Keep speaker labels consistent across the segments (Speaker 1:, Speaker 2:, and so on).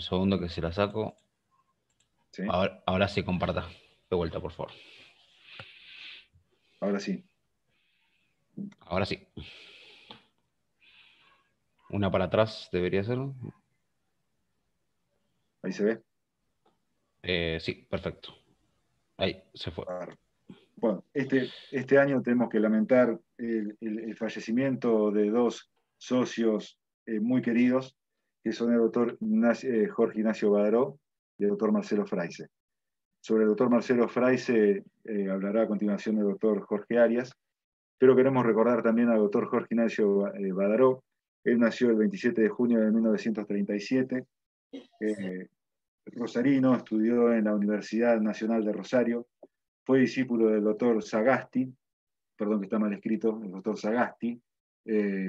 Speaker 1: segundo que se la saco.
Speaker 2: ¿Sí?
Speaker 1: Ahora sí comparta. De vuelta, por favor.
Speaker 2: Ahora sí.
Speaker 1: Ahora sí. Una para atrás debería ser.
Speaker 2: Ahí se ve.
Speaker 1: Sí, perfecto. Ahí se fue.
Speaker 2: Bárbaro. Bueno, este año tenemos que lamentar el fallecimiento de dos socios muy queridos, que son el doctor Jorge Ignacio Badaró y el doctor Marcelo Fraise. Sobre el doctor Marcelo Fraise hablará a continuación el doctor Jorge Arias, pero queremos recordar también al doctor Jorge Ignacio Badaró. Él nació el 27 de junio de 1937, rosarino, estudió en la Universidad Nacional de Rosario, fue discípulo del doctor Sagasti, perdón que está mal escrito, el doctor Sagasti,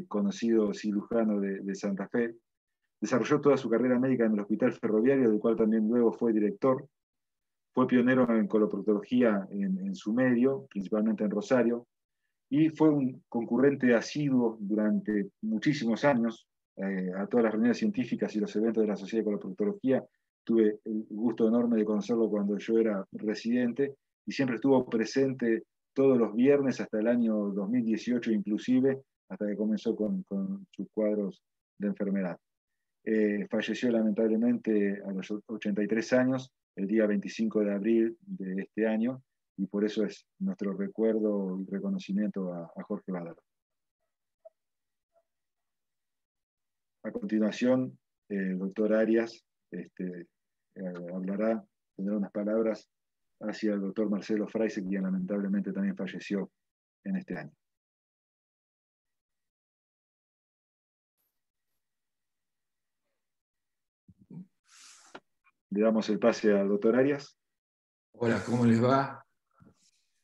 Speaker 2: conocido cirujano de Santa Fe. Desarrolló toda su carrera médica en el Hospital Ferroviario, del cual también luego fue director. Fue pionero en coloproctología en su medio, principalmente en Rosario, y fue un concurrente asiduo durante muchísimos años a todas las reuniones científicas y los eventos de la Sociedad de Coloproctología. Tuve el gusto enorme de conocerlo cuando yo era residente y siempre estuvo presente todos los viernes hasta el año 2018 inclusive, hasta que comenzó con sus cuadros de enfermedad. Falleció lamentablemente a los 83 años, el día 25 de abril de este año, y por eso es nuestro recuerdo y reconocimiento a Jorge Badar. A continuación, el doctor Arias hablará, tendrá unas palabras hacia el doctor Marcelo Fraise, quien lamentablemente también falleció en este año. Le damos el pase al doctor Arias.
Speaker 3: Hola, ¿cómo les va?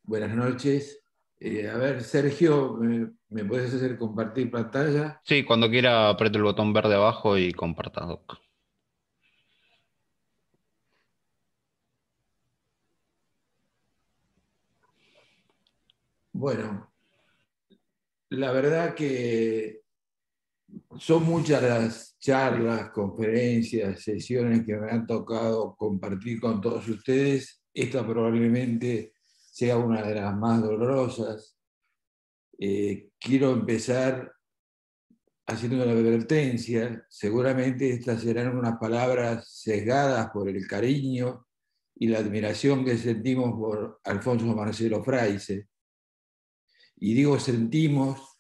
Speaker 3: Buenas noches. A ver, Sergio, ¿me puedes hacer compartir pantalla?
Speaker 1: Sí, cuando quiera apriete el botón verde abajo y comparta, Doc.
Speaker 3: Bueno, la verdad que son muchas las charlas, conferencias, sesiones que me han tocado compartir con todos ustedes. Esta probablemente sea una de las más dolorosas. Quiero empezar haciendo una advertencia. Seguramente estas serán unas palabras sesgadas por el cariño y la admiración que sentimos por Alfonso Marcelo Fraise. Y digo sentimos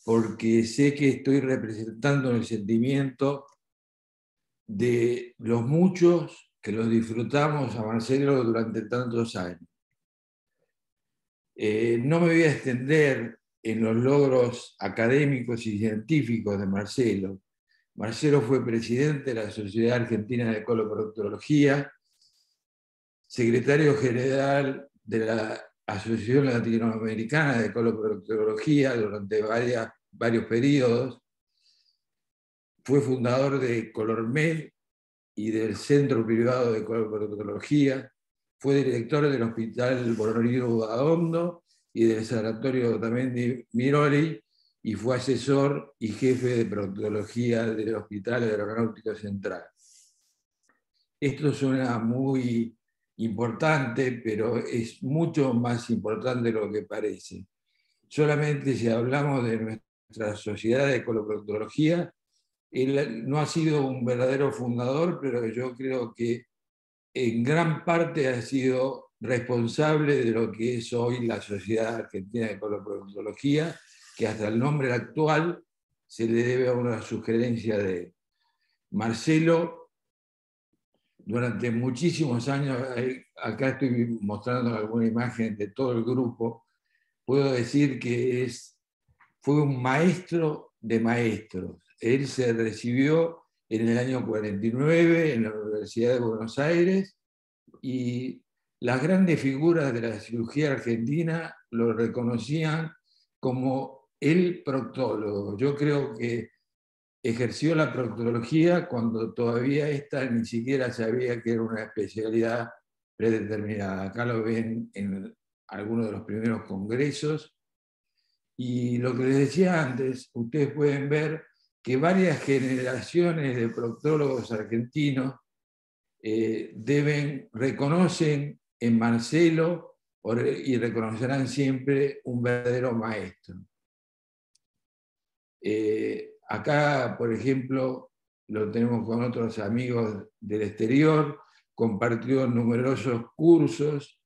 Speaker 3: porque sé que estoy representando el sentimiento de los muchos que los disfrutamos a Marcelo durante tantos años. No me voy a extender en los logros académicos y científicos de Marcelo. Marcelo fue presidente de la Sociedad Argentina de Coloproctología, secretario general de la Asociación Latinoamericana de Coloproctología durante varios periodos, fue fundador de Colormed y del Centro Privado de Coloproctología, fue director del Hospital Boronino Udaondo y del Sanatorio también de Miroli, y fue asesor y jefe de proctología del Hospital Aeronáutico Central. Esto suena muy importante, pero es mucho más importante de lo que parece. Solamente si hablamos de nuestra sociedad de coloproctología, él no ha sido un verdadero fundador, pero yo creo que en gran parte ha sido responsable de lo que es hoy la Sociedad Argentina de Coloproctología, que hasta el nombre actual se le debe a una sugerencia de Marcelo. Durante muchísimos años, acá estoy mostrando alguna imagen de todo el grupo, puedo decir que fue un maestro de maestros. Él se recibió en el año 49 en la Universidad de Buenos Aires y las grandes figuras de la cirugía argentina lo reconocían como el proctólogo. Yo creo que ejerció la proctología cuando todavía esta ni siquiera sabía que era una especialidad predeterminada. Acá lo ven en algunos de los primeros congresos. Y lo que les decía antes, ustedes pueden ver que varias generaciones de proctólogos argentinos reconocen en Marcelo y reconocerán siempre un verdadero maestro. Acá, por ejemplo, lo tenemos con otros amigos del exterior, compartió numerosos cursos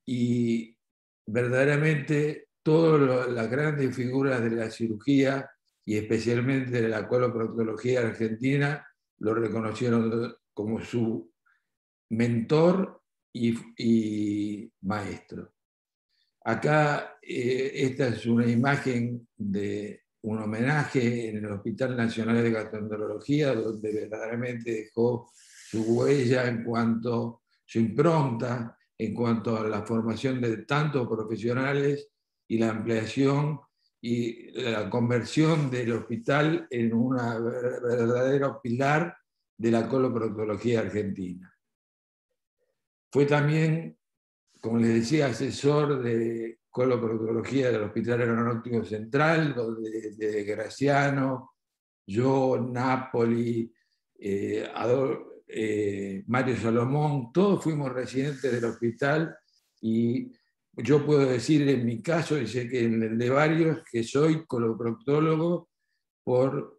Speaker 3: y verdaderamente todas las grandes figuras de la cirugía y especialmente de la coloproctología argentina lo reconocieron como su mentor y maestro. Acá esta es una imagen de un homenaje en el Hospital Nacional de Gastroenterología, donde verdaderamente dejó su huella en cuanto su impronta, en cuanto a la formación de tantos profesionales y la ampliación y la conversión del hospital en un verdadero pilar de la coloproctología argentina. Fue también, como les decía, asesor de coloproctología del Hospital Aeronáutico Central, donde desde Graciano, yo, Napoli, Mario Salomón, todos fuimos residentes del hospital y yo puedo decir en mi caso, y sé que en el de varios, que soy coloproctólogo por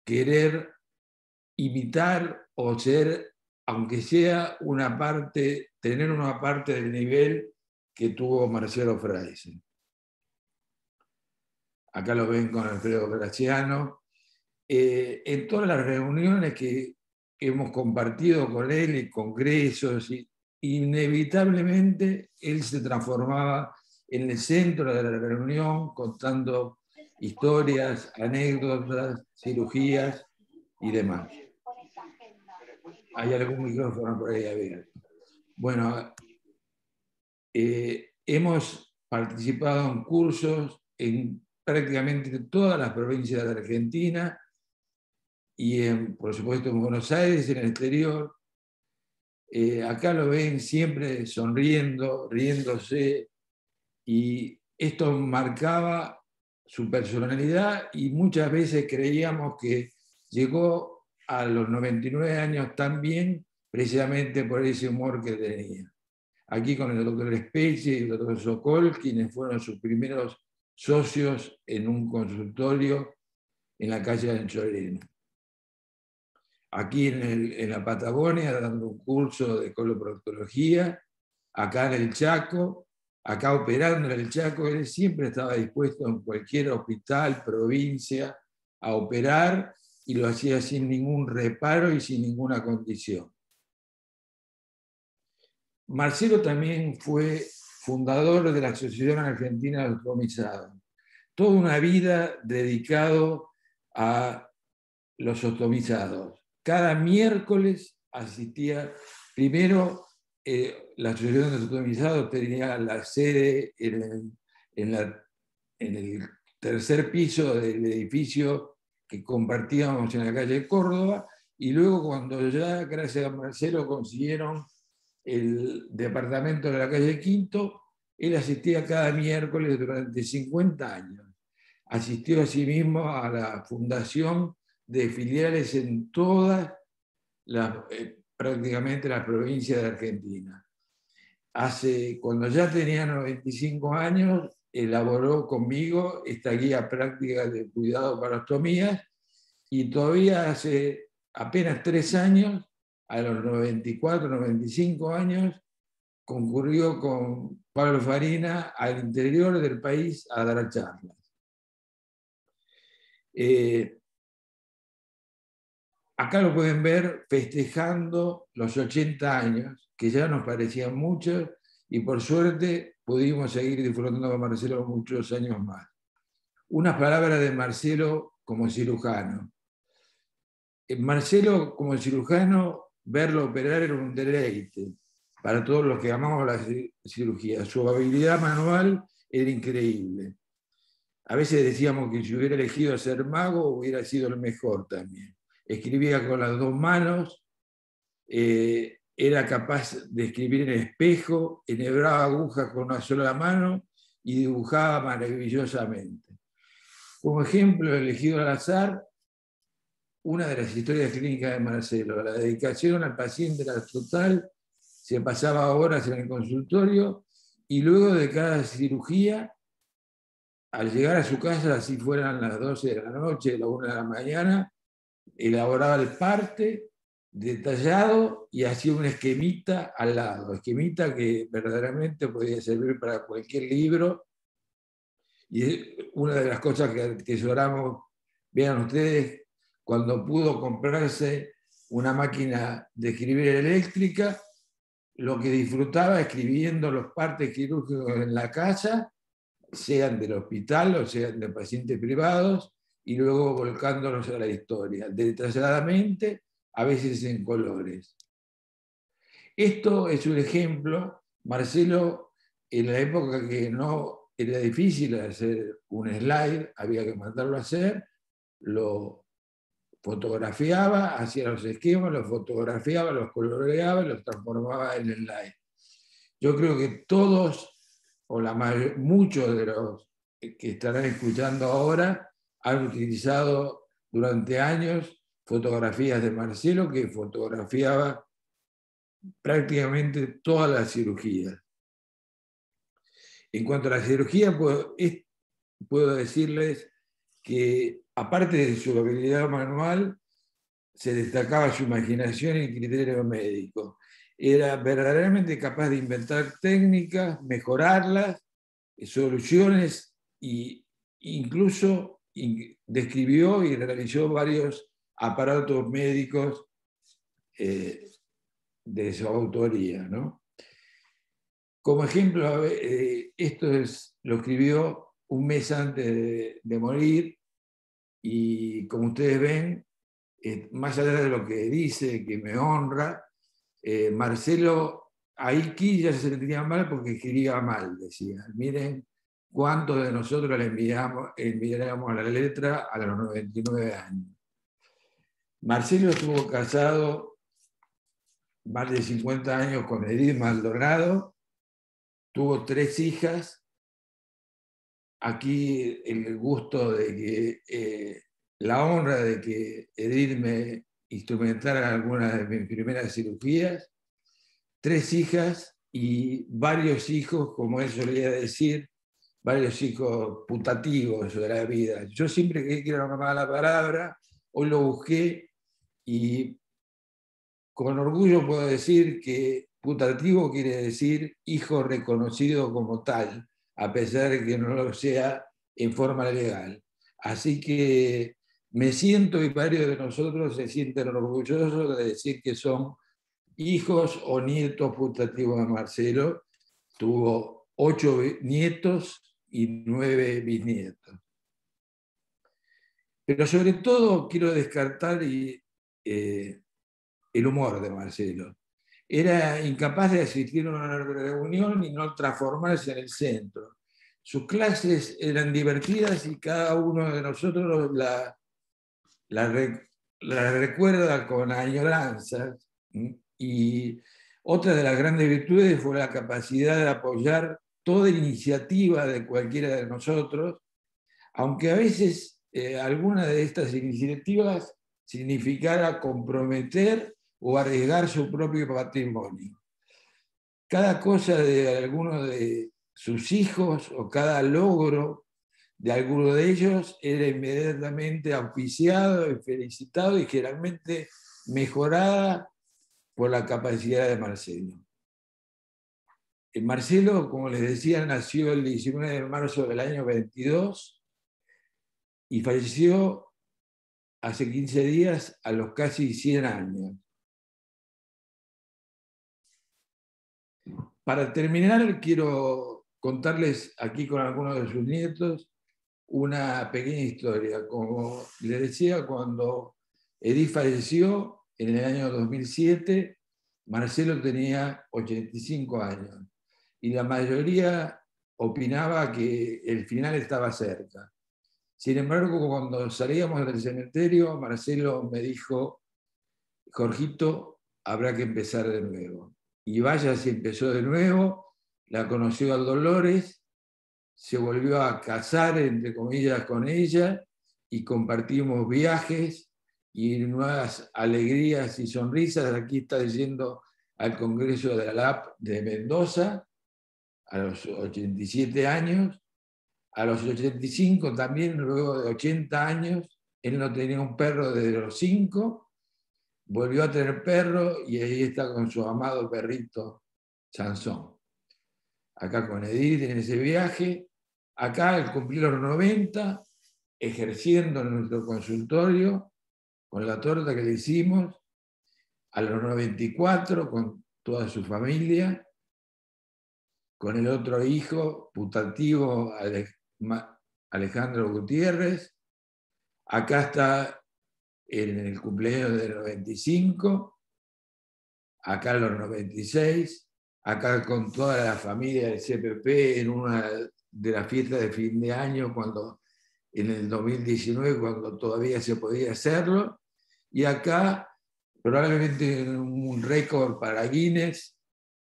Speaker 3: querer imitar o ser, aunque sea una parte, tener una parte del nivel que tuvo Marcelo Fraisse. Acá lo ven con Alfredo Graciano. En todas las reuniones que hemos compartido con él, y congresos, inevitablemente él se transformaba en el centro de la reunión, contando historias, anécdotas, cirugías y demás. ¿Hay algún micrófono por ahí abierto? Bueno, hemos participado en cursos en prácticamente todas las provincias de Argentina y, por supuesto, en Buenos Aires, en el exterior. Acá lo ven siempre sonriendo, riéndose, y esto marcaba su personalidad y muchas veces creíamos que llegó a los 99 años también precisamente por ese humor que tenía. Aquí con el doctor Specie y el doctor Sokol, quienes fueron sus primeros socios en un consultorio en la calle Anchorena. Aquí en la Patagonia, dando un curso de coloproctología, acá en el Chaco, acá operando en el Chaco, él siempre estaba dispuesto en cualquier hospital, provincia, a operar, y lo hacía sin ningún reparo y sin ninguna condición. Marcelo también fue fundador de la Asociación Argentina de Ostomizados. Toda una vida dedicado a los ostomizados. Cada miércoles asistía, primero la Asociación de Ostomizados tenía la sede en el tercer piso del edificio que compartíamos en la calle Córdoba, y luego cuando ya, gracias a Marcelo, consiguieron el departamento de la calle Quinto, él asistía cada miércoles durante 50 años. Asistió asimismo a la fundación de filiales en todas prácticamente las provincias de Argentina. Cuando ya tenía 95 años, elaboró conmigo esta guía práctica de cuidado para ostomías, y todavía hace apenas 3 años, a los 94, 95 años, concurrió con Pablo Farina al interior del país a dar charlas. Acá lo pueden ver festejando los 80 años, que ya nos parecían muchos, y por suerte pudimos seguir disfrutando de Marcelo muchos años más. Unas palabras de Marcelo como cirujano. Marcelo como cirujano, verlo operar era un deleite para todos los que amamos la cirugía. Su habilidad manual era increíble. A veces decíamos que si hubiera elegido ser mago hubiera sido el mejor también. Escribía con las 2 manos, era capaz de escribir en espejo, enhebraba agujas con una sola mano y dibujaba maravillosamente. Como ejemplo elegido al azar, una de las historias clínicas de Marcelo. La dedicación al paciente era total, se pasaba horas en el consultorio y luego de cada cirugía, al llegar a su casa, así fueran las 12 de la noche, la 1 de la mañana, elaboraba el parte detallado y hacía un esquemita al lado, esquemita que verdaderamente podía servir para cualquier libro. Y una de las cosas que lloramos, vean ustedes, cuando pudo comprarse una máquina de escribir eléctrica, lo que disfrutaba escribiendo los partes quirúrgicos en la casa, sean del hospital o sean de pacientes privados, y luego volcándolos a la historia, detalladamente, a veces en colores. Esto es un ejemplo. Marcelo, en la época que no era difícil hacer un slide, había que mandarlo a hacer, lo fotografiaba, hacía los esquemas, los fotografiaba, los coloreaba, los transformaba en slide. Yo creo que todos, o muchos de los que estarán escuchando ahora, han utilizado durante años fotografías de Marcelo, que fotografiaba prácticamente todas las cirugías. En cuanto a la cirugía, puedo decirles que, aparte de su habilidad manual, se destacaba su imaginación y criterio médico. Era verdaderamente capaz de inventar técnicas, mejorarlas, soluciones, e incluso describió y realizó varios aparatos médicos de su autoría, ¿no? Como ejemplo, esto lo escribió un mes antes de morir, y como ustedes ven, más allá de lo que dice, que me honra, Marcelo aquí ya se sentía mal porque escribía mal, decía. Miren cuántos de nosotros le enviáramos la letra a los 99 años. Marcelo estuvo casado más de 50 años con Edith Maldonado, tuvo 3 hijas. Aquí el gusto de que, la honra de que Edith me instrumentara en algunas de mis primeras cirugías, 3 hijas y varios hijos, como él solía decir, varios hijos putativos de la vida. Yo siempre creí que era una mala palabra, hoy lo busqué y con orgullo puedo decir que putativo quiere decir hijo reconocido como tal, a pesar de que no lo sea en forma legal. Así que me siento, y varios de nosotros se sienten orgullosos de decir que son hijos o nietos putativos de Marcelo. Tuvo 8 nietos y 9 bisnietos. Pero sobre todo quiero descartar el humor de Marcelo. Era incapaz de asistir a una reunión y no transformarse en el centro. Sus clases eran divertidas y cada uno de nosotros la recuerda con añoranza. Y otra de las grandes virtudes fue la capacidad de apoyar toda iniciativa de cualquiera de nosotros, aunque a veces alguna de estas iniciativas significara comprometer o arriesgar su propio patrimonio. Cada cosa de alguno de sus hijos o cada logro de alguno de ellos era inmediatamente auspiciado y felicitado, y generalmente mejorada por la capacidad de Marcelo. Marcelo, como les decía, nació el 19 de marzo del año 22 y falleció hace 15 días a los casi 100 años. Para terminar, quiero contarles aquí con algunos de sus nietos una pequeña historia. Como les decía, cuando Edith falleció en el año 2007, Marcelo tenía 85 años y la mayoría opinaba que el final estaba cerca. Sin embargo, cuando salíamos del cementerio, Marcelo me dijo: Jorgito, habrá que empezar de nuevo. Y vaya si empezó de nuevo, la conoció a Dolores, se volvió a casar, entre comillas, con ella, y compartimos viajes y nuevas alegrías y sonrisas. Aquí está yendo al Congreso de la LAP de Mendoza a los 87 años. A los 85 también, luego de 80 años, él no tenía un perro desde los 5, volvió a tener perro y ahí está con su amado perrito Sansón. Acá con Edith en ese viaje, acá al cumplir los 90, ejerciendo en nuestro consultorio, con la torta que le hicimos, a los 94 con toda su familia, con el otro hijo putativo Alejandro Gutiérrez. Acá está en el cumpleaños del 95, acá en los 96, acá con toda la familia del CPP en una de las fiestas de fin de año, en el 2019, cuando todavía se podía hacerlo, y acá probablemente un récord para Guinness,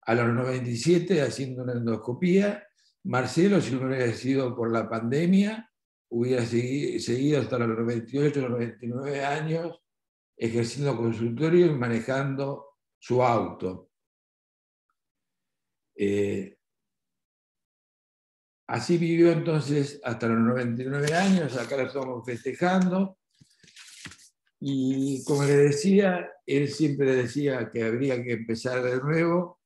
Speaker 3: a los 97 haciendo una endoscopía. Marcelo, si no hubiera sido por la pandemia, hubiera seguido hasta los 98, 99 años, ejerciendo consultorio y manejando su auto. Así vivió entonces hasta los 99 años, acá lo estamos festejando. Y como le decía, él siempre decía que habría que empezar de nuevo.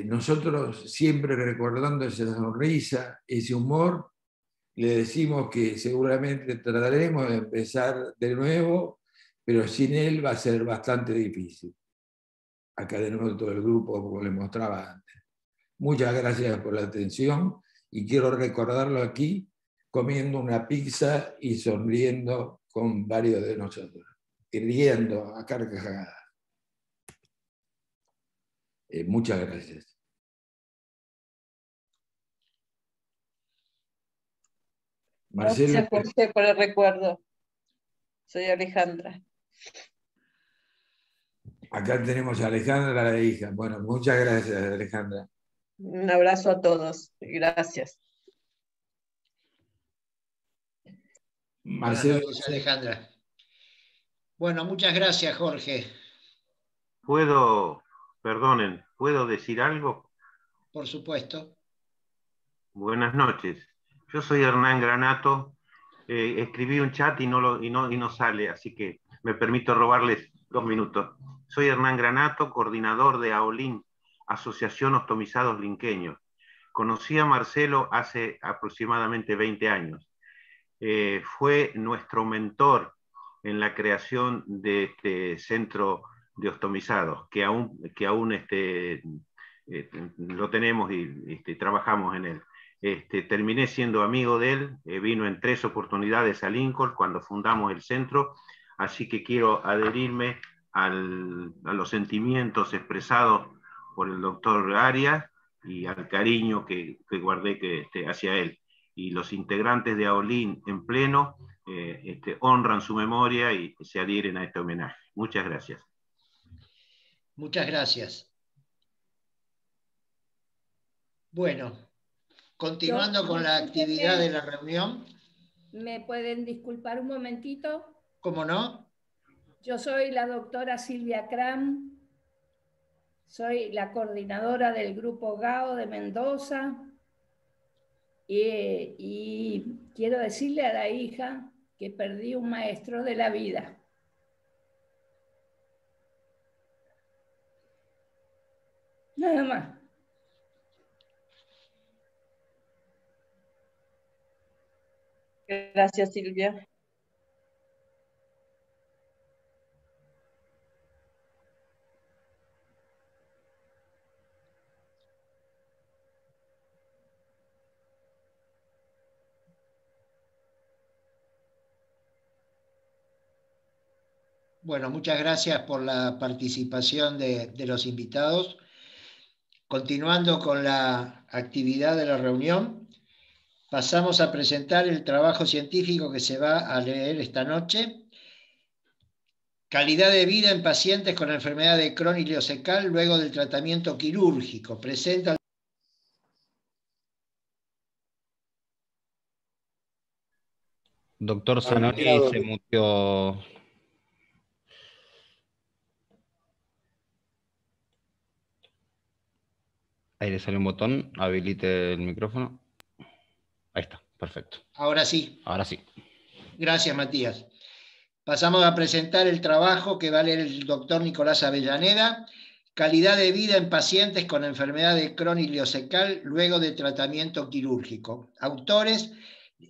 Speaker 3: Nosotros siempre recordando esa sonrisa, ese humor, le decimos que seguramente trataremos de empezar de nuevo, pero sin él va a ser bastante difícil. Acá de nuevo todo el grupo, como les mostraba antes. Muchas gracias por la atención y quiero recordarlo aquí comiendo una pizza y sonriendo con varios de nosotros, y riendo a carcajadas. Muchas gracias.
Speaker 4: Marcelo. Gracias, Jorge, por el recuerdo. Soy Alejandra.
Speaker 3: Acá tenemos a Alejandra, la hija. Bueno, muchas gracias, Alejandra.
Speaker 4: Un abrazo a todos. Gracias.
Speaker 5: Marcelo. Buenas noches, Alejandra. Bueno, muchas gracias, Jorge.
Speaker 6: ¿Puedo decir algo?
Speaker 5: Por supuesto.
Speaker 6: Buenas noches. Yo soy Hernán Granato. Escribí un chat y no sale, así que me permito robarles 2 minutos. Soy Hernán Granato, coordinador de AOLIN, Asociación Ostomizados Linqueños. Conocí a Marcelo hace aproximadamente 20 años. Fue nuestro mentor en la creación de este centro de ostomizados, que aún lo tenemos y trabajamos en él. Terminé siendo amigo de él, vino en 3 oportunidades a Lincoln cuando fundamos el centro, así que quiero adherirme a los sentimientos expresados por el doctor Arias y al cariño que guardé hacia él. Y los integrantes de AOLIN en pleno honran su memoria y se adhieren a este homenaje. Muchas gracias.
Speaker 5: Muchas gracias. Bueno, continuando con la actividad de la reunión.
Speaker 7: ¿Me pueden disculpar un momentito?
Speaker 5: ¿Cómo no?
Speaker 7: Yo soy la doctora Silvia Cram, soy la coordinadora del grupo GAO de Mendoza y quiero decirle a la hija que perdí un maestro de la vida. Nada más.
Speaker 4: Gracias, Silvia.
Speaker 5: Bueno, muchas gracias por la participación de los invitados. Continuando con la actividad de la reunión, pasamos a presentar el trabajo científico que se va a leer esta noche. Calidad de vida en pacientes con enfermedad de Crohn ileocecal luego del tratamiento quirúrgico. Presenta.
Speaker 1: Doctor Zanoni se mutió. Ahí le sale un botón, habilite el micrófono. Ahí está, perfecto.
Speaker 5: Ahora sí.
Speaker 1: Ahora sí.
Speaker 5: Gracias, Matías. Pasamos a presentar el trabajo que va a leer el doctor Nicolás Avellaneda, calidad de vida en pacientes con enfermedad de Crohn ileocecal luego de tratamiento quirúrgico. Autores,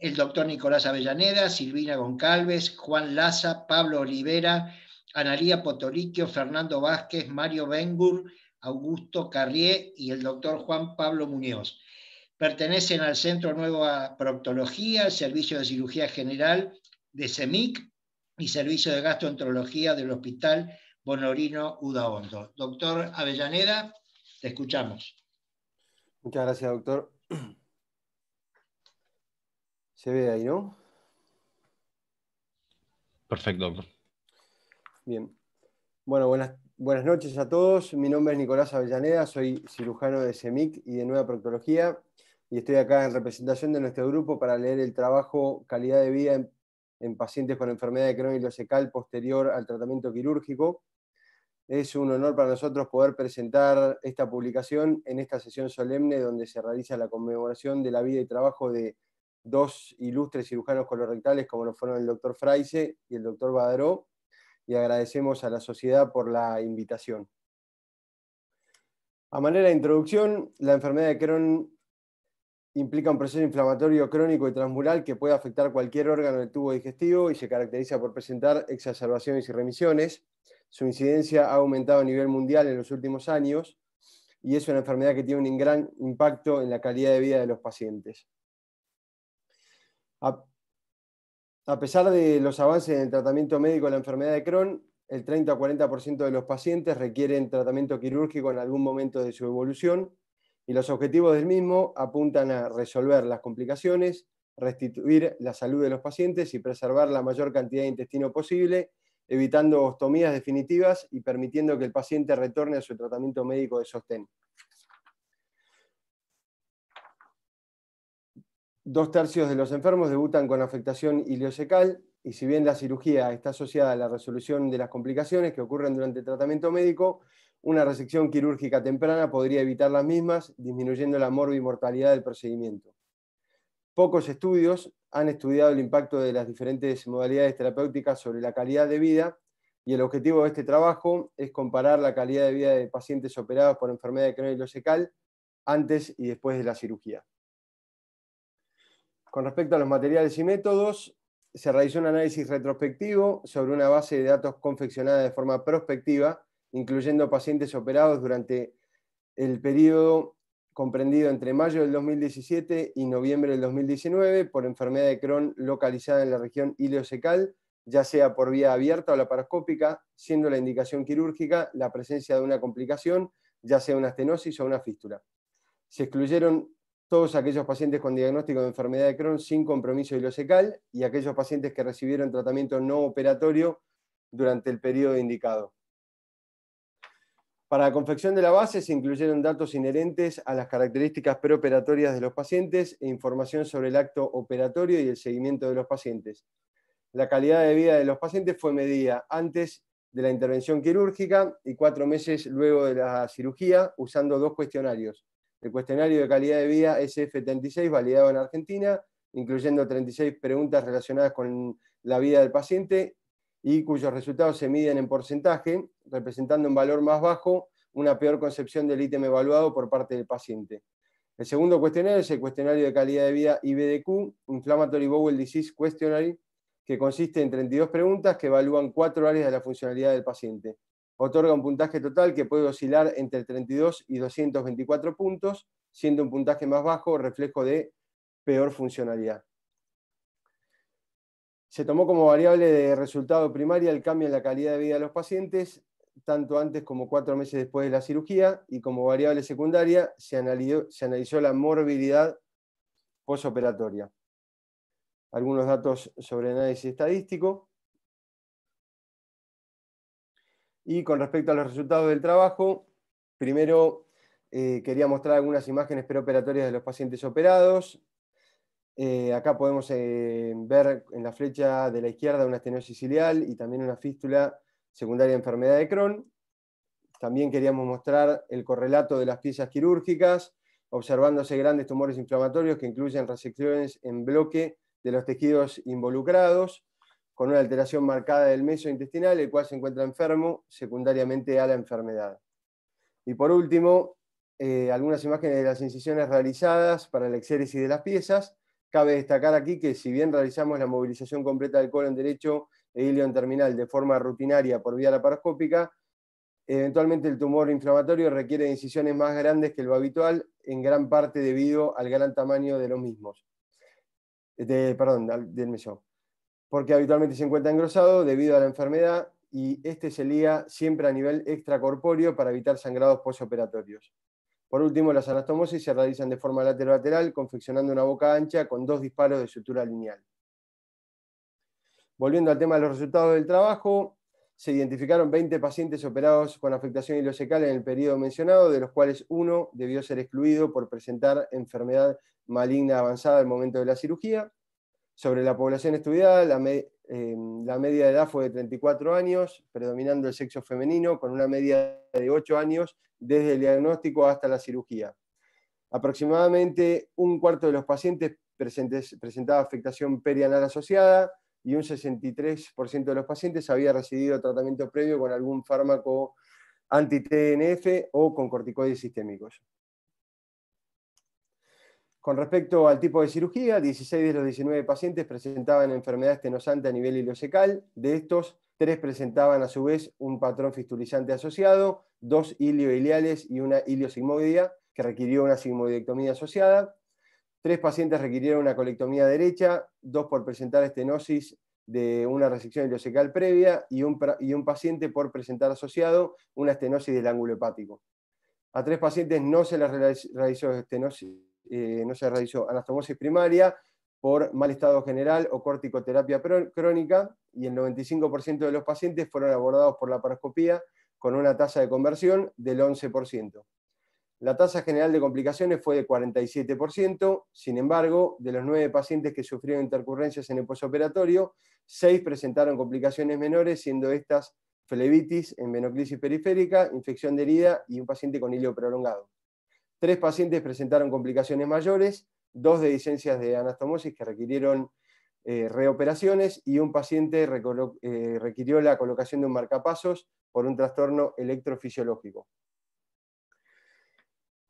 Speaker 5: el doctor Nicolás Avellaneda, Silvina Goncalves, Juan Laza, Pablo Olivera, Analía Potolicchio, Fernando Vázquez, Mario Bengur, Augusto Carrié y el doctor Juan Pablo Muñoz. Pertenecen al Centro Nueva Proctología, el Servicio de Cirugía General de CEMIC y Servicio de Gastroenterología del Hospital Bonorino Udaondo. Doctor Avellaneda, te escuchamos.
Speaker 8: Muchas gracias, doctor. Se ve ahí, ¿no?
Speaker 1: Perfecto, doctor.
Speaker 8: Bien. Bueno, buenas noches a todos. Mi nombre es Nicolás Avellaneda, soy cirujano de CEMIC y de Nueva Proctología, y estoy acá en representación de nuestro grupo para leer el trabajo Calidad de vida en pacientes con enfermedad de Crohn ileocecal posterior al tratamiento quirúrgico. Es un honor para nosotros poder presentar esta publicación en esta sesión solemne donde se realiza la conmemoración de la vida y trabajo de dos ilustres cirujanos colorectales como lo fueron el doctor Fraise y el doctor Badaró, y agradecemos a la sociedad por la invitación. A manera de introducción, la enfermedad de Crohn implica un proceso inflamatorio crónico y transmural que puede afectar cualquier órgano del tubo digestivo y se caracteriza por presentar exacerbaciones y remisiones. Su incidencia ha aumentado a nivel mundial en los últimos años y es una enfermedad que tiene un gran impacto en la calidad de vida de los pacientes. A pesar de los avances en el tratamiento médico de la enfermedad de Crohn, el 30 o 40% de los pacientes requieren tratamiento quirúrgico en algún momento de su evolución, y los objetivos del mismo apuntan a resolver las complicaciones, restituir la salud de los pacientes y preservar la mayor cantidad de intestino posible, evitando ostomías definitivas y permitiendo que el paciente retorne a su tratamiento médico de sostén. 2/3 de los enfermos debutan con afectación ileocecal, y si bien la cirugía está asociada a la resolución de las complicaciones que ocurren durante el tratamiento médico, una resección quirúrgica temprana podría evitar las mismas, disminuyendo la morbimortalidad del procedimiento. Pocos estudios han estudiado el impacto de las diferentes modalidades terapéuticas sobre la calidad de vida, y el objetivo de este trabajo es comparar la calidad de vida de pacientes operados por enfermedad de Crohn ileocecal antes y después de la cirugía. Con respecto a los materiales y métodos, se realizó un análisis retrospectivo sobre una base de datos confeccionada de forma prospectiva, incluyendo pacientes operados durante el periodo comprendido entre mayo del 2017 y noviembre del 2019 por enfermedad de Crohn localizada en la región ileocecal, ya sea por vía abierta o laparoscópica, siendo la indicación quirúrgica la presencia de una complicación, ya sea una estenosis o una fístula. Se excluyeron todos aquellos pacientes con diagnóstico de enfermedad de Crohn sin compromiso ileocecal y aquellos pacientes que recibieron tratamiento no operatorio durante el periodo indicado. Para la confección de la base se incluyeron datos inherentes a las características preoperatorias de los pacientes e información sobre el acto operatorio y el seguimiento de los pacientes. La calidad de vida de los pacientes fue medida antes de la intervención quirúrgica y 4 meses luego de la cirugía, usando 2 cuestionarios. El cuestionario de calidad de vida SF36, validado en Argentina, incluyendo 36 preguntas relacionadas con la vida del paciente y cuyos resultados se miden en porcentaje, representando un valor más bajo una peor concepción del ítem evaluado por parte del paciente. El segundo cuestionario es el cuestionario de calidad de vida IBDQ, Inflammatory Bowel Disease Questionary, que consiste en 32 preguntas que evalúan 4 áreas de la funcionalidad del paciente. Otorga un puntaje total que puede oscilar entre 32 y 224 puntos, siendo un puntaje más bajo reflejo de peor funcionalidad. Se tomó como variable de resultado primaria el cambio en la calidad de vida de los pacientes, tanto antes como 4 meses después de la cirugía, y como variable secundaria se analizó la morbilidad posoperatoria. Algunos datos sobre análisis estadístico. Y con respecto a los resultados del trabajo, primero quería mostrar algunas imágenes preoperatorias de los pacientes operados. Acá podemos ver en la flecha de la izquierda una estenosis ciliar y también una fístula secundaria de enfermedad de Crohn. También queríamos mostrar el correlato de las piezas quirúrgicas, observándose grandes tumores inflamatorios que incluyen resecciones en bloque de los tejidos involucrados, con una alteración marcada del meso intestinal, el cual se encuentra enfermo secundariamente a la enfermedad. Y por último, algunas imágenes de las incisiones realizadas para la exéresis de las piezas. Cabe destacar aquí que si bien realizamos la movilización completa del colon derecho e ilion terminal de forma rutinaria por vía laparoscópica, eventualmente el tumor inflamatorio requiere de incisiones más grandes que lo habitual, en gran parte debido al gran tamaño de los mismos. Del meso. Porque habitualmente se encuentra engrosado debido a la enfermedad y este se lía siempre a nivel extracorpóreo para evitar sangrados postoperatorios. Por último, las anastomosis se realizan de forma lateral, confeccionando una boca ancha con 2 disparos de sutura lineal. Volviendo al tema de los resultados del trabajo, se identificaron 20 pacientes operados con afectación ileocecal en el periodo mencionado, de los cuales 1 debió ser excluido por presentar enfermedad maligna avanzada al momento de la cirugía. Sobre la población estudiada, la media de edad fue de 34 años, predominando el sexo femenino, con una media de 8 años desde el diagnóstico hasta la cirugía. Aproximadamente un cuarto de los pacientes presentaba afectación perianal asociada y un 63% de los pacientes había recibido tratamiento previo con algún fármaco anti-TNF o con corticoides sistémicos. Con respecto al tipo de cirugía, 16 de los 19 pacientes presentaban enfermedad estenosante a nivel ileocecal. De estos, 3 presentaban a su vez un patrón fistulizante asociado, 2 ilioiliales y una iliosigmoidea, que requirió una sigmoidectomía asociada. 3 pacientes requirieron una colectomía derecha, 2 por presentar estenosis de una resección ileocecal previa y un paciente por presentar asociado una estenosis del ángulo hepático. A 3 pacientes no se les realizó no se realizó anastomosis primaria por mal estado general o corticoterapia crónica, y el 95% de los pacientes fueron abordados por laparoscopía con una tasa de conversión del 11%. La tasa general de complicaciones fue de 47%, sin embargo, de los 9 pacientes que sufrieron intercurrencias en el posoperatorio, 6 presentaron complicaciones menores, siendo estas flebitis en venoclisis periférica, infección de herida y un paciente con hilo prolongado. 3 pacientes presentaron complicaciones mayores, 2 de dehiscencias de anastomosis que requirieron reoperaciones y un paciente requirió la colocación de un marcapasos por un trastorno electrofisiológico.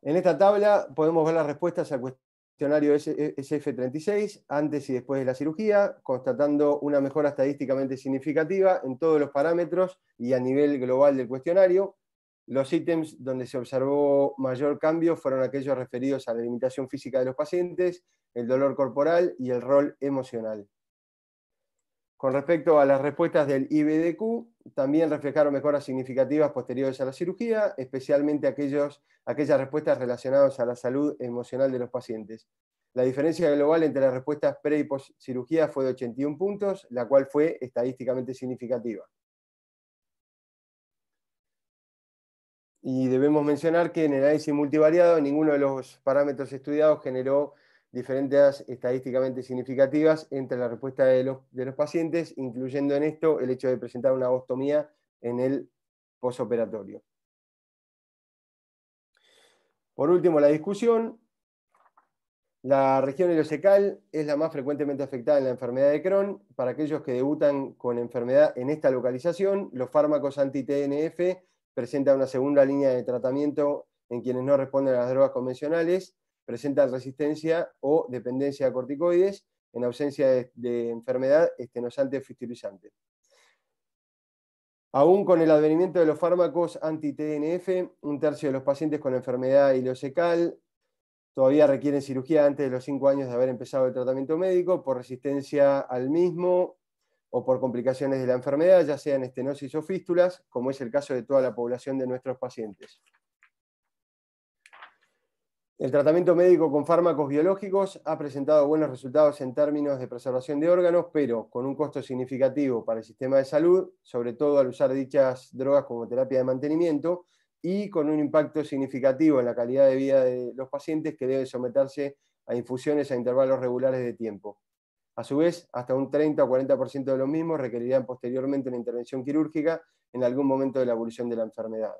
Speaker 8: En esta tabla podemos ver las respuestas al cuestionario SF36 antes y después de la cirugía, constatando una mejora estadísticamente significativa en todos los parámetros y a nivel global del cuestionario. Los ítems donde se observó mayor cambio fueron aquellos referidos a la limitación física de los pacientes, el dolor corporal y el rol emocional. Con respecto a las respuestas del IBDQ, también reflejaron mejoras significativas posteriores a la cirugía, especialmente aquellas respuestas relacionadas a la salud emocional de los pacientes. La diferencia global entre las respuestas pre y post cirugía fue de 81 puntos, la cual fue estadísticamente significativa. Y debemos mencionar que en el análisis multivariado ninguno de los parámetros estudiados generó diferencias estadísticamente significativas entre la respuesta de los pacientes, incluyendo en esto el hecho de presentar una ostomía en el posoperatorio. Por último, la discusión. La región ileocecal es la más frecuentemente afectada en la enfermedad de Crohn. Para aquellos que debutan con enfermedad en esta localización, los fármacos anti-TNF presentan una segunda línea de tratamiento en quienes no responden a las drogas convencionales, presentan resistencia o dependencia a corticoides en ausencia de enfermedad estenosante o fistulizante. Aún con el advenimiento de los fármacos anti-TNF, un tercio de los pacientes con enfermedad ileocecal todavía requieren cirugía antes de los 5 años de haber empezado el tratamiento médico por resistencia al mismo o por complicaciones de la enfermedad, ya sean estenosis o fístulas, como es el caso de toda la población de nuestros pacientes. El tratamiento médico con fármacos biológicos ha presentado buenos resultados en términos de preservación de órganos, pero con un costo significativo para el sistema de salud, sobre todo al usar dichas drogas como terapia de mantenimiento, y con un impacto significativo en la calidad de vida de los pacientes que deben someterse a infusiones a intervalos regulares de tiempo. A su vez, hasta un 30 o 40% de los mismos requerirían posteriormente una intervención quirúrgica en algún momento de la evolución de la enfermedad.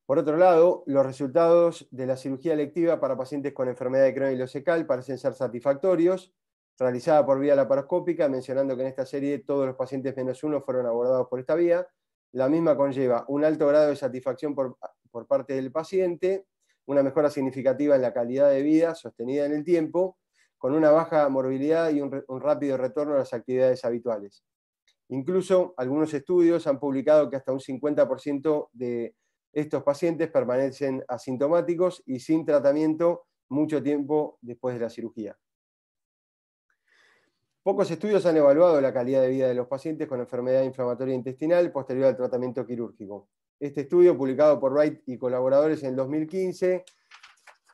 Speaker 8: Por otro lado, los resultados de la cirugía electiva para pacientes con enfermedad de Crohn ileocecal parecen ser satisfactorios, realizada por vía laparoscópica, mencionando que en esta serie todos los pacientes menos uno fueron abordados por esta vía. La misma conlleva un alto grado de satisfacción por parte del paciente, una mejora significativa en la calidad de vida sostenida en el tiempo, con una baja morbilidad y un rápido retorno a las actividades habituales. Incluso algunos estudios han publicado que hasta un 50% de estos pacientes permanecen asintomáticos y sin tratamiento mucho tiempo después de la cirugía. Pocos estudios han evaluado la calidad de vida de los pacientes con enfermedad inflamatoria intestinal posterior al tratamiento quirúrgico. Este estudio, publicado por Wright y colaboradores en el 2015,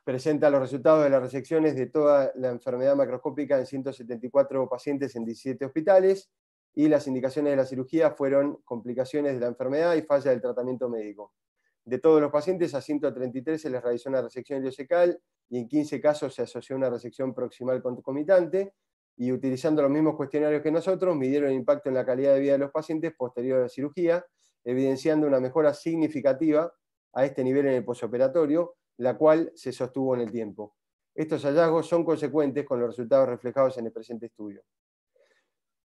Speaker 8: presenta los resultados de las resecciones de toda la enfermedad macroscópica en 174 pacientes en 17 hospitales, y las indicaciones de la cirugía fueron complicaciones de la enfermedad y falla del tratamiento médico. De todos los pacientes, a 133 se les realizó una resección ileocecal y en 15 casos se asoció una resección proximal concomitante, y utilizando los mismos cuestionarios que nosotros, midieron el impacto en la calidad de vida de los pacientes posterior a la cirugía, evidenciando una mejora significativa a este nivel en el posoperatorio, la cual se sostuvo en el tiempo. Estos hallazgos son consecuentes con los resultados reflejados en el presente estudio.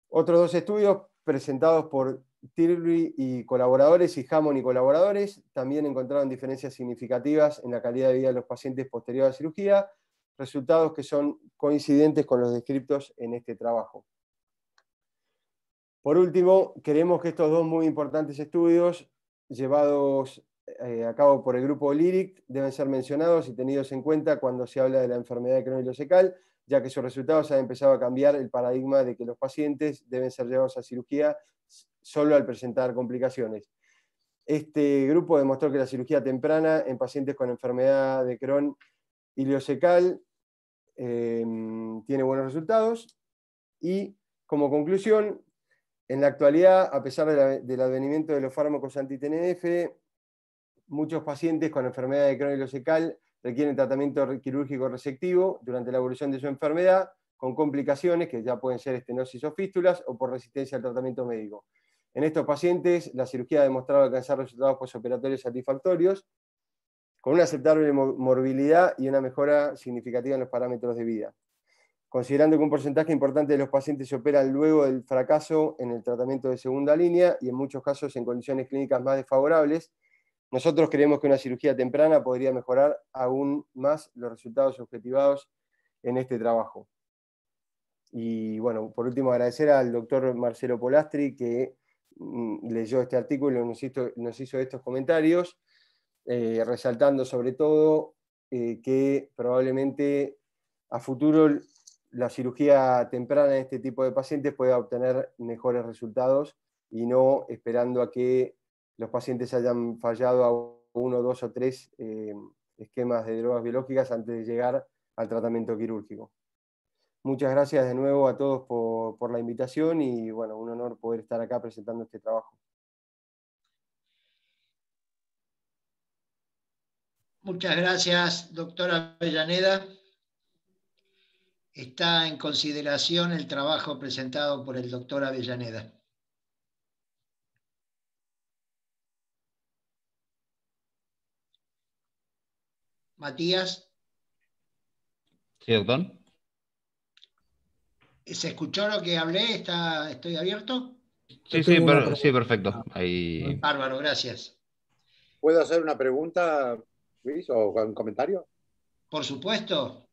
Speaker 8: Otros dos estudios presentados por Tirley y colaboradores y Hammond y colaboradores también encontraron diferencias significativas en la calidad de vida de los pacientes posterior a la cirugía, resultados que son coincidentes con los descritos en este trabajo. Por último, creemos que estos dos muy importantes estudios llevados a cabo por el grupo LYRIC deben ser mencionados y tenidos en cuenta cuando se habla de la enfermedad de Crohn ileocecal, ya que sus resultados han empezado a cambiar el paradigma de que los pacientes deben ser llevados a cirugía solo al presentar complicaciones. Este grupo demostró que la cirugía temprana en pacientes con enfermedad de Crohn ileocecal tiene buenos resultados, y como conclusión, en la actualidad, a pesar del advenimiento de los fármacos anti-TNF, muchos pacientes con enfermedad de Crohn ileocecal requieren tratamiento quirúrgico resectivo durante la evolución de su enfermedad, con complicaciones que ya pueden ser estenosis o fístulas, o por resistencia al tratamiento médico. En estos pacientes, la cirugía ha demostrado alcanzar resultados posoperatorios satisfactorios, con una aceptable morbilidad y una mejora significativa en los parámetros de vida. Considerando que un porcentaje importante de los pacientes se operan luego del fracaso en el tratamiento de segunda línea, y en muchos casos en condiciones clínicas más desfavorables, nosotros creemos que una cirugía temprana podría mejorar aún más los resultados objetivados en este trabajo. Y bueno, por último, agradecer al doctor Marcelo Polastri, que leyó este artículo y nos hizo estos comentarios, resaltando sobre todo que probablemente a futuro la cirugía temprana en este tipo de pacientes pueda obtener mejores resultados, y no esperando a que los pacientes hayan fallado a 1, 2 o 3 esquemas de drogas biológicas antes de llegar al tratamiento quirúrgico. Muchas gracias de nuevo a todos por la invitación, y bueno, un honor poder estar acá presentando este trabajo.
Speaker 5: Muchas gracias, doctora Avellaneda. Está en consideración el trabajo presentado por el doctor Avellaneda. Matías.
Speaker 1: Sí, doctor.
Speaker 5: ¿Se escuchó lo que hablé? ¿Estoy abierto?
Speaker 1: Sí, sí, perfecto. Ahí...
Speaker 5: Bárbaro, gracias.
Speaker 9: ¿Puedo hacer una pregunta, Luis, o un comentario?
Speaker 5: Por supuesto,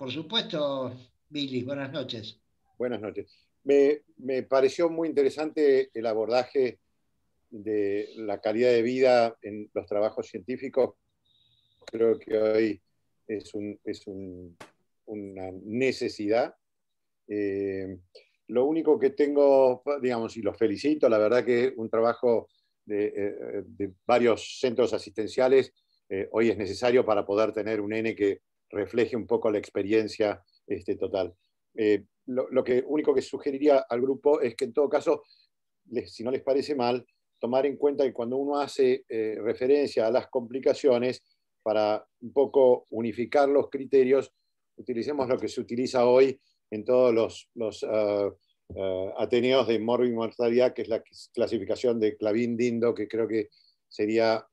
Speaker 5: Billy. Buenas noches.
Speaker 9: Buenas noches. Me pareció muy interesante el abordaje de la calidad de vida en los trabajos científicos. Creo que hoy es una necesidad. Lo único que tengo, digamos, y los felicito, la verdad que un trabajo de varios centros asistenciales hoy es necesario para poder tener un N que refleje un poco la experiencia total. Lo único que sugeriría al grupo es que en todo caso, si no les parece mal, tomar en cuenta que cuando uno hace referencia a las complicaciones, para un poco unificar los criterios, utilicemos lo que se utiliza hoy en todos los ateneos de morbimortalidad, que es la clasificación de Clavin-Dindo, que creo que sería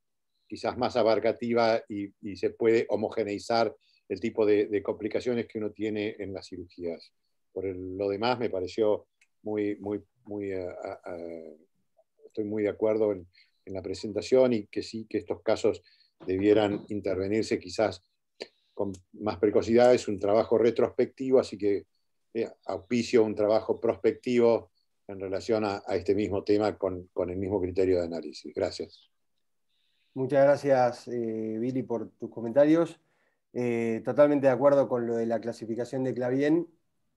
Speaker 9: quizás más abarcativa y se puede homogeneizar el tipo de complicaciones que uno tiene en las cirugías. Por lo demás, me pareció estoy muy de acuerdo en la presentación, y que sí, que estos casos debieran intervenirse quizás con más precocidad. Es un trabajo retrospectivo, así que auspicio un trabajo prospectivo en relación a este mismo tema con el mismo criterio de análisis. Gracias.
Speaker 8: Muchas gracias, Billy, por tus comentarios. Totalmente de acuerdo con lo de la clasificación de Clavien.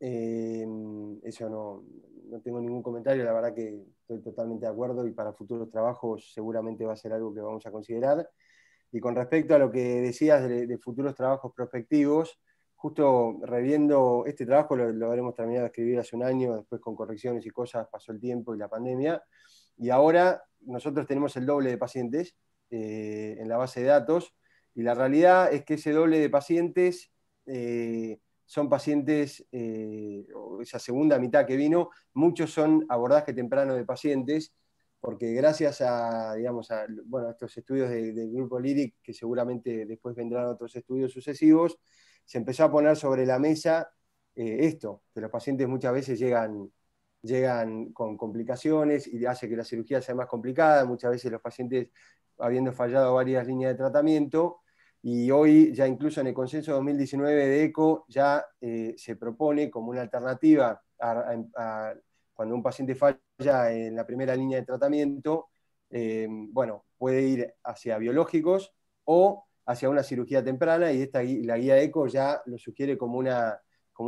Speaker 8: Eso no tengo ningún comentario, la verdad que estoy totalmente de acuerdo, y para futuros trabajos seguramente va a ser algo que vamos a considerar. Y con respecto a lo que decías de futuros trabajos prospectivos, justo reviendo este trabajo, lo habremos terminado de escribir hace un año, después con correcciones y cosas pasó el tiempo y la pandemia, y ahora nosotros tenemos el doble de pacientes en la base de datos, y la realidad es que ese doble de pacientes son pacientes, esa segunda mitad que vino, muchos son abordaje temprano de pacientes, porque gracias a, digamos, bueno, estos estudios del grupo LIRIC, que seguramente después vendrán otros estudios sucesivos, se empezó a poner sobre la mesa esto, que los pacientes muchas veces llegan con complicaciones y hace que la cirugía sea más complicada, muchas veces los pacientes habiendo fallado varias líneas de tratamiento, y hoy ya incluso en el consenso 2019 de ECO ya se propone como una alternativa cuando un paciente falla en la primera línea de tratamiento, bueno, puede ir hacia biológicos o hacia una cirugía temprana, y la guía ECO ya lo sugiere como una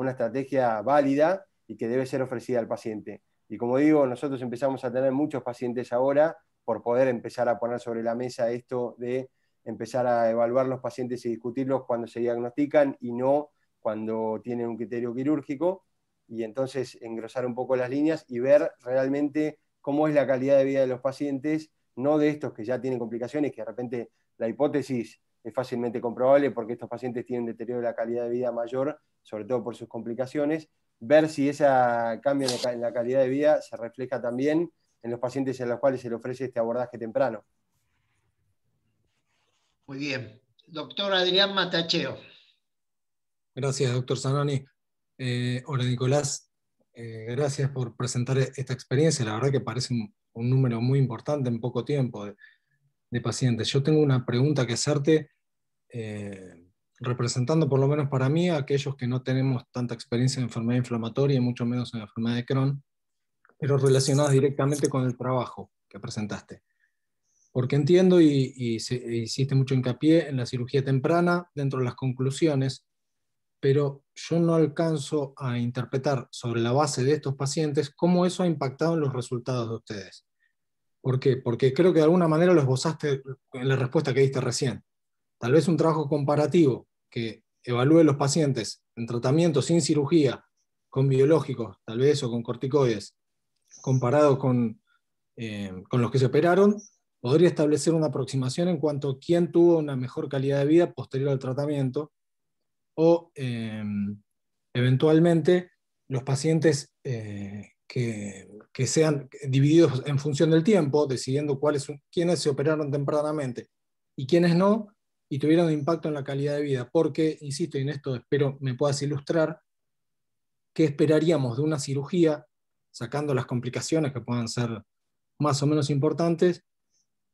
Speaker 8: estrategia válida y que debe ser ofrecida al paciente. Y como digo, nosotros empezamos a tener muchos pacientes ahora por poder empezar a poner sobre la mesa esto de empezar a evaluar los pacientes y discutirlos cuando se diagnostican y no cuando tienen un criterio quirúrgico, y entonces engrosar un poco las líneas y ver realmente cómo es la calidad de vida de los pacientes, no de estos que ya tienen complicaciones, que de repente la hipótesis es fácilmente comprobable porque estos pacientes tienen deterioro de la calidad de vida mayor, sobre todo por sus complicaciones, ver si ese cambio en la calidad de vida se refleja también en los pacientes a los cuales se le ofrece este abordaje temprano.
Speaker 5: Muy bien. Doctor Adrián Matacheo.
Speaker 10: Gracias, doctor Zanoni. Hola, Nicolás. Gracias por presentar esta experiencia. La verdad que parece un número muy importante en poco tiempo de pacientes. Yo tengo una pregunta que hacerte, representando por lo menos para mí a aquellos que no tenemos tanta experiencia en enfermedad inflamatoria y mucho menos en enfermedad de Crohn, pero relacionadas directamente con el trabajo que presentaste. Porque entiendo y hiciste mucho hincapié en la cirugía temprana dentro de las conclusiones, pero yo no alcanzo a interpretar sobre la base de estos pacientes cómo eso ha impactado en los resultados de ustedes. ¿Por qué? Porque creo que de alguna manera lo esbozaste en la respuesta que diste recién. Tal vez un trabajo comparativo que evalúe los pacientes en tratamiento sin cirugía, con biológicos, tal vez, o con corticoides, comparado con los que se operaron, podría establecer una aproximación en cuanto a quién tuvo una mejor calidad de vida posterior al tratamiento, o eventualmente los pacientes que sean divididos en función del tiempo, decidiendo quiénes se operaron tempranamente y quiénes no, y tuvieron impacto en la calidad de vida. Porque, insisto, y en esto espero me puedas ilustrar, ¿qué esperaríamos de una cirugía, sacando las complicaciones que puedan ser más o menos importantes,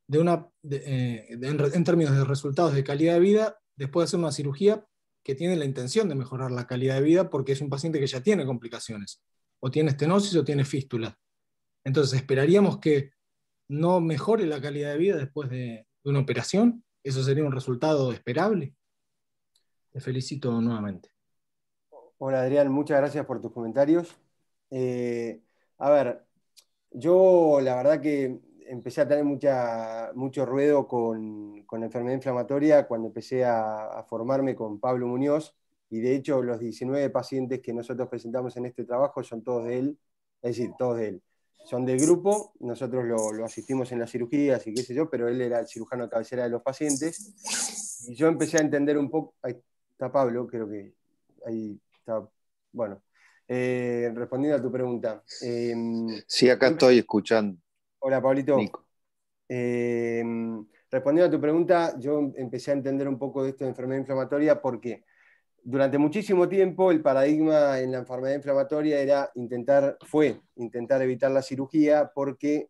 Speaker 10: en términos de resultados de calidad de vida, después de hacer una cirugía que tiene la intención de mejorar la calidad de vida porque es un paciente que ya tiene complicaciones, o tiene estenosis o tiene fístula? Entonces, ¿esperaríamos que no mejore la calidad de vida después de una operación? ¿Eso sería un resultado esperable? Te felicito nuevamente.
Speaker 8: Hola Adrián, muchas gracias por tus comentarios. A ver, yo la verdad que empecé a tener mucho ruedo con enfermedad inflamatoria cuando empecé a formarme con Pablo Muñoz, y de hecho los 19 pacientes que nosotros presentamos en este trabajo son todos de él, es decir, todos de él. Son del grupo, nosotros lo asistimos en las cirugías y qué sé yo, pero él era el cirujano de cabecera de los pacientes, y yo empecé a entender un poco, ahí está Pablo, creo que ahí está. Bueno, respondiendo a tu pregunta.
Speaker 9: Sí, acá estoy escuchando.
Speaker 8: Hola, Pablito.
Speaker 9: Nico.
Speaker 8: Respondiendo a tu pregunta, yo empecé a entender un poco de esto de enfermedad inflamatoria porque durante muchísimo tiempo el paradigma en la enfermedad inflamatoria fue intentar evitar la cirugía porque,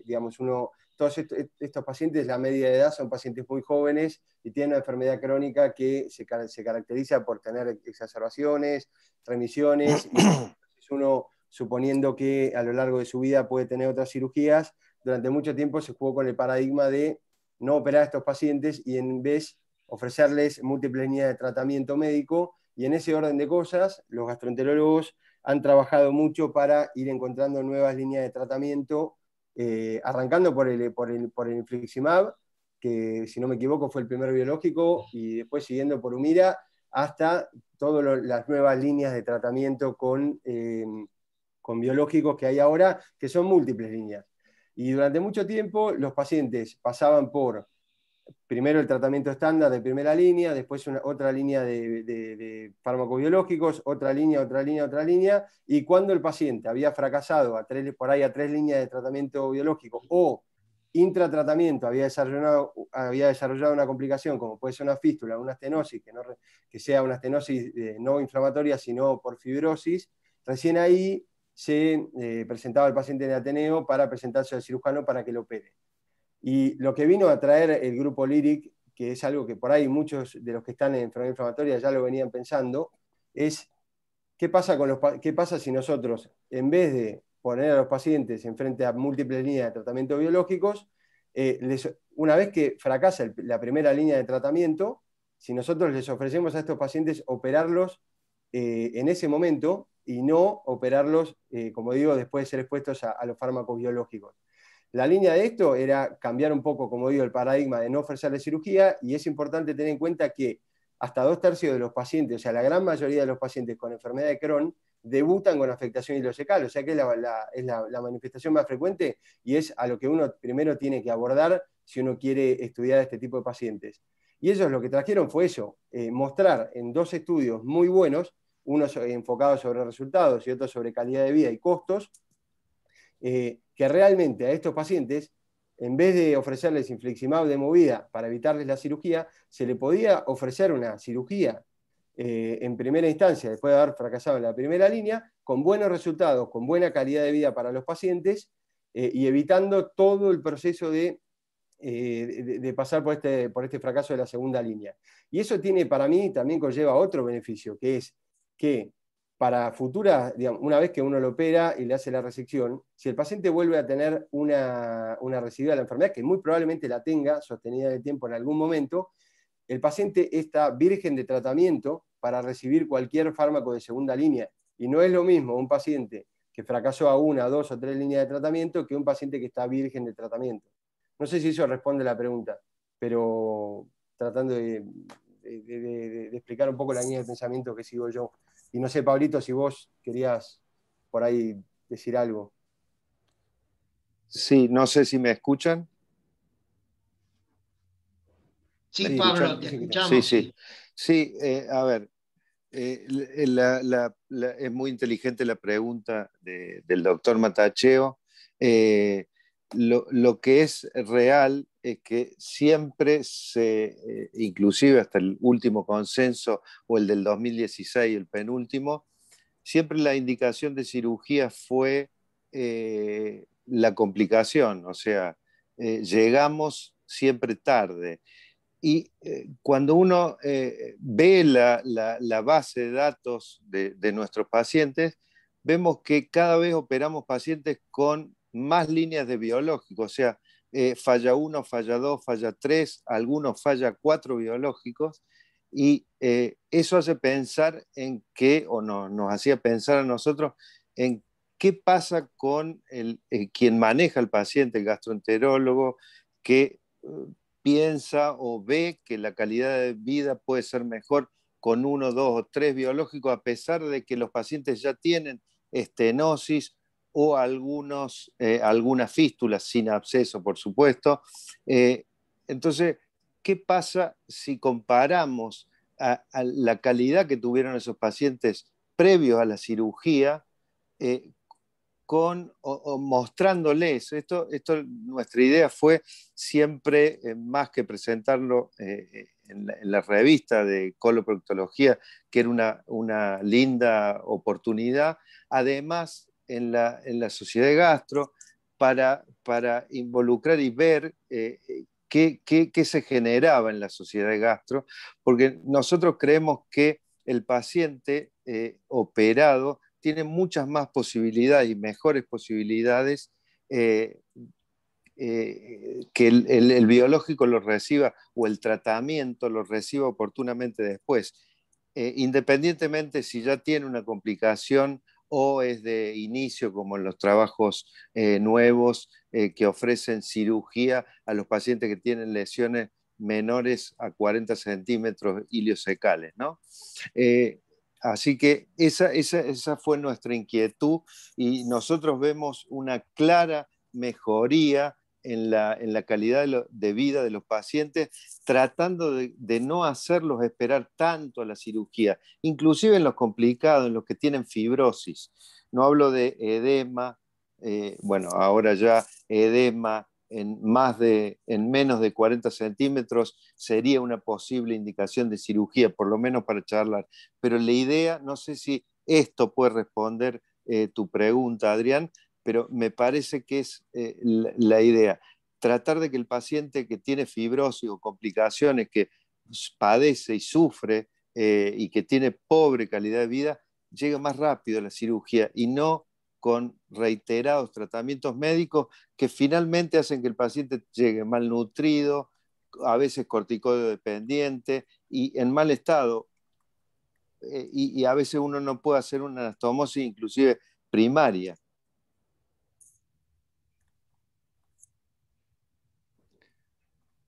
Speaker 8: digamos, todos estos pacientes, la media de edad son pacientes muy jóvenes y tienen una enfermedad crónica que se caracteriza por tener exacerbaciones, remisiones, y uno, suponiendo que a lo largo de su vida puede tener otras cirugías, durante mucho tiempo se jugó con el paradigma de no operar a estos pacientes y en vez ofrecerles múltiples líneas de tratamiento médico, y en ese orden de cosas los gastroenterólogos han trabajado mucho para ir encontrando nuevas líneas de tratamiento, arrancando por el infliximab, que si no me equivoco fue el primer biológico, y después siguiendo por Humira, hasta todas las nuevas líneas de tratamiento con biológicos que hay ahora, que son múltiples líneas. Y durante mucho tiempo los pacientes pasaban por primero el tratamiento estándar de primera línea, después otra línea de farmacobiológicos, otra línea, y cuando el paciente había fracasado por ahí a 3 líneas de tratamiento biológico o intratratamiento había desarrollado una complicación como puede ser una fístula, una estenosis, que sea una estenosis no inflamatoria sino por fibrosis, recién ahí se presentaba el paciente en el Ateneo para presentarse al cirujano para que lo opere. Y lo que vino a traer el grupo LYRIC, que es algo que por ahí muchos de los que están en enfermedad inflamatoria ya lo venían pensando, es qué pasa si nosotros, en vez de poner a los pacientes enfrente a múltiples líneas de tratamiento biológicos, una vez que fracasa la primera línea de tratamiento, si nosotros les ofrecemos a estos pacientes operarlos en ese momento y no operarlos, como digo, después de ser expuestos a los fármacos biológicos. La línea de esto era cambiar un poco, como digo, el paradigma de no ofrecerle cirugía, y es importante tener en cuenta que hasta 2/3 de los pacientes, o sea, la gran mayoría de los pacientes con enfermedad de Crohn, debutan con afectación ileocecal, o sea que es la manifestación más frecuente y es a lo que uno primero tiene que abordar si uno quiere estudiar este tipo de pacientes. Y ellos lo que trajeron fue eso, mostrar en 2 estudios muy buenos, uno enfocado sobre resultados y otro sobre calidad de vida y costos, que realmente a estos pacientes, en vez de ofrecerles infliximab de movida para evitarles la cirugía, se le podía ofrecer una cirugía en primera instancia, después de haber fracasado en la primera línea, con buenos resultados, con buena calidad de vida para los pacientes, y evitando todo el proceso de pasar por este fracaso de la segunda línea. Y eso tiene, para mí, también conlleva otro beneficio, que es que para futura, digamos, una vez que uno lo opera y le hace la resección, si el paciente vuelve a tener una recidiva de la enfermedad, que muy probablemente la tenga sostenida en el tiempo en algún momento, el paciente está virgen de tratamiento para recibir cualquier fármaco de segunda línea. Y no es lo mismo un paciente que fracasó a 1, 2 o 3 líneas de tratamiento que un paciente que está virgen de tratamiento. No sé si eso responde a la pregunta, pero tratando de explicar un poco la línea de pensamiento que sigo yo. Y no sé, Pablito, si vos querías por ahí decir algo.
Speaker 9: Sí, no sé si me escuchan.
Speaker 5: Sí, Pablo, te escuchamos.
Speaker 9: Sí, a ver, es muy inteligente la pregunta del doctor Matacheo. Lo que es real es que siempre inclusive hasta el último consenso o el del 2016, el penúltimo, siempre la indicación de cirugía fue la complicación, o sea, llegamos siempre tarde. Y cuando uno ve la base de datos de nuestros pacientes, vemos que cada vez operamos pacientes con más líneas de biológicos, o sea, falla 1, falla 2, falla 3, algunos falla 4 biológicos, y eso hace pensar en qué, o nos hacía pensar a nosotros en qué pasa con quien maneja al paciente, el gastroenterólogo, que piensa o ve que la calidad de vida puede ser mejor con 1, 2 o 3 biológicos, a pesar de que los pacientes ya tienen estenosis o algunas fístulas sin absceso, por supuesto. Entonces, ¿qué pasa si comparamos
Speaker 11: a la calidad que tuvieron esos pacientes previos a la cirugía, mostrándoles, nuestra idea fue siempre, más que presentarlo en la revista de coloproctología, que era una linda oportunidad, además en la sociedad de gastro, para involucrar y ver qué se generaba en la sociedad de gastro, porque nosotros creemos que el paciente operado tiene muchas más posibilidades y mejores posibilidades que el biológico lo reciba o el tratamiento lo reciba oportunamente después, independientemente si ya tiene una complicación o es de inicio, como en los trabajos nuevos que ofrecen cirugía a los pacientes que tienen lesiones menores a 40 centímetros iliosecales, ¿no? Así que esa fue nuestra inquietud y nosotros vemos una clara mejoría en la calidad de vida de los pacientes, tratando de no hacerlos esperar tanto a la cirugía, inclusive en los complicados, en los que tienen fibrosis. No hablo de edema, bueno, ahora ya edema en menos de 40 centímetros sería una posible indicación de cirugía, por lo menos para charlar. Pero la idea, no sé si esto puede responder tu pregunta, Adrián, pero me parece que es la idea. Tratar de que el paciente que tiene fibrosis o complicaciones, que padece y sufre y que tiene pobre calidad de vida, llegue más rápido a la cirugía y no con reiterados tratamientos médicos que finalmente hacen que el paciente llegue malnutrido, a veces corticoide dependiente y en mal estado. Y a veces uno no puede hacer una anastomosis inclusive primaria.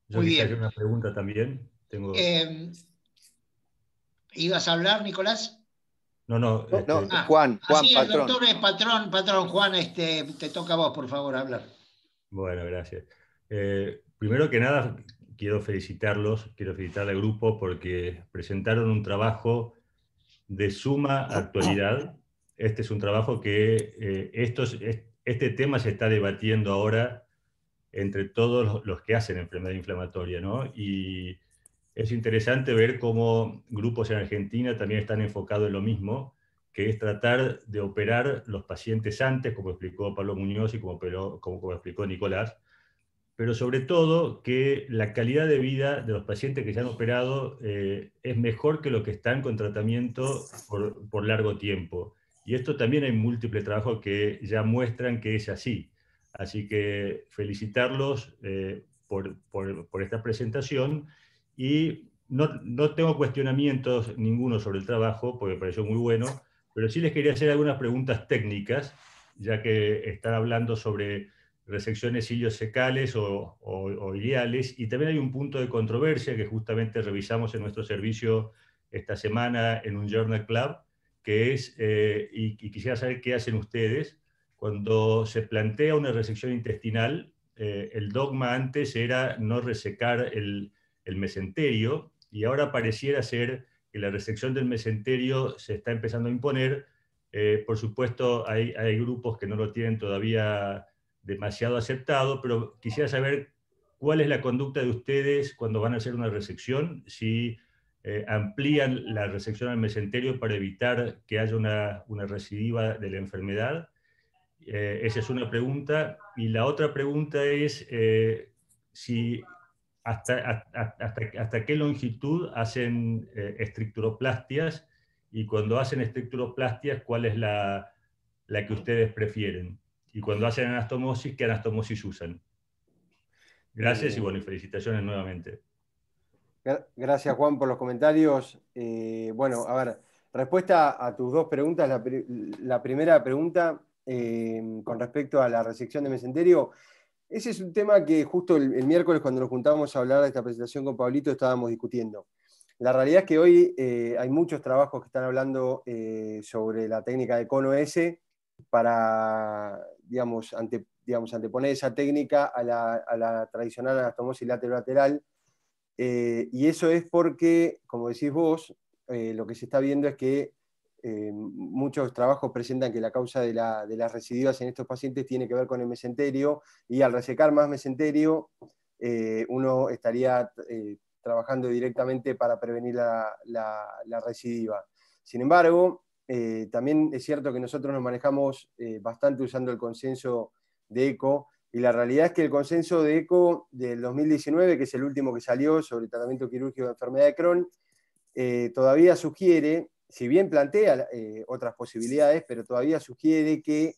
Speaker 12: Yo quisiera hacer una pregunta también.
Speaker 5: ¿Ibas a hablar, Nicolás?
Speaker 12: No,
Speaker 11: Juan,
Speaker 5: sí,
Speaker 11: patrón.
Speaker 5: El doctor es patrón. Juan, te toca a vos, por favor, hablar.
Speaker 12: Bueno, gracias. Primero que nada, quiero felicitar al grupo porque presentaron un trabajo de suma actualidad. Este es un trabajo que este tema se está debatiendo ahora entre todos los que hacen enfermedad inflamatoria, ¿no? Y es interesante ver cómo grupos en Argentina también están enfocados en lo mismo, que es tratar de operar los pacientes antes, como explicó Pablo Muñoz y como explicó Nicolás, pero sobre todo que la calidad de vida de los pacientes que se han operado es mejor que los que están con tratamiento por largo tiempo. Y esto también hay múltiples trabajos que ya muestran que es así. Así que felicitarlos por esta presentación y no tengo cuestionamientos ninguno sobre el trabajo, porque me pareció muy bueno, pero sí les quería hacer algunas preguntas técnicas, ya que están hablando sobre resecciones iliosecales o iliales, y también hay un punto de controversia que justamente revisamos en nuestro servicio esta semana en un Journal Club, que es, y quisiera saber qué hacen ustedes, cuando se plantea una resección intestinal, el dogma antes era no resecar el mesenterio, y ahora pareciera ser que la resección del mesenterio se está empezando a imponer. Por supuesto, hay grupos que no lo tienen todavía demasiado aceptado, pero quisiera saber cuál es la conducta de ustedes cuando van a hacer una resección, si amplían la resección al mesenterio para evitar que haya una recidiva de la enfermedad. Esa es una pregunta. Y la otra pregunta es si hasta qué longitud hacen estricturoplastias, y cuando hacen estricturoplastias, ¿cuál es la que ustedes prefieren? Y cuando hacen anastomosis, ¿qué anastomosis usan? Gracias y bueno, y felicitaciones nuevamente.
Speaker 8: Gracias, Juan, por los comentarios. Bueno, a ver, respuesta a tus dos preguntas. La primera pregunta, con respecto a la resección de mesenterio, ese es un tema que justo el miércoles, cuando nos juntamos a hablar de esta presentación con Pablito, estábamos discutiendo. La realidad es que hoy hay muchos trabajos que están hablando sobre la técnica de cono S para, digamos, anteponer esa técnica a la tradicional anastomosis lateral, y eso es porque, como decís vos, lo que se está viendo es que muchos trabajos presentan que la causa de las recidivas en estos pacientes tiene que ver con el mesenterio, y al resecar más mesenterio, uno estaría trabajando directamente para prevenir la recidiva. Sin embargo, también es cierto que nosotros nos manejamos bastante usando el consenso de ECO, y la realidad es que el consenso de ECO del 2019, que es el último que salió sobre tratamiento quirúrgico de enfermedad de Crohn, todavía sugiere, si bien plantea otras posibilidades, pero todavía sugiere que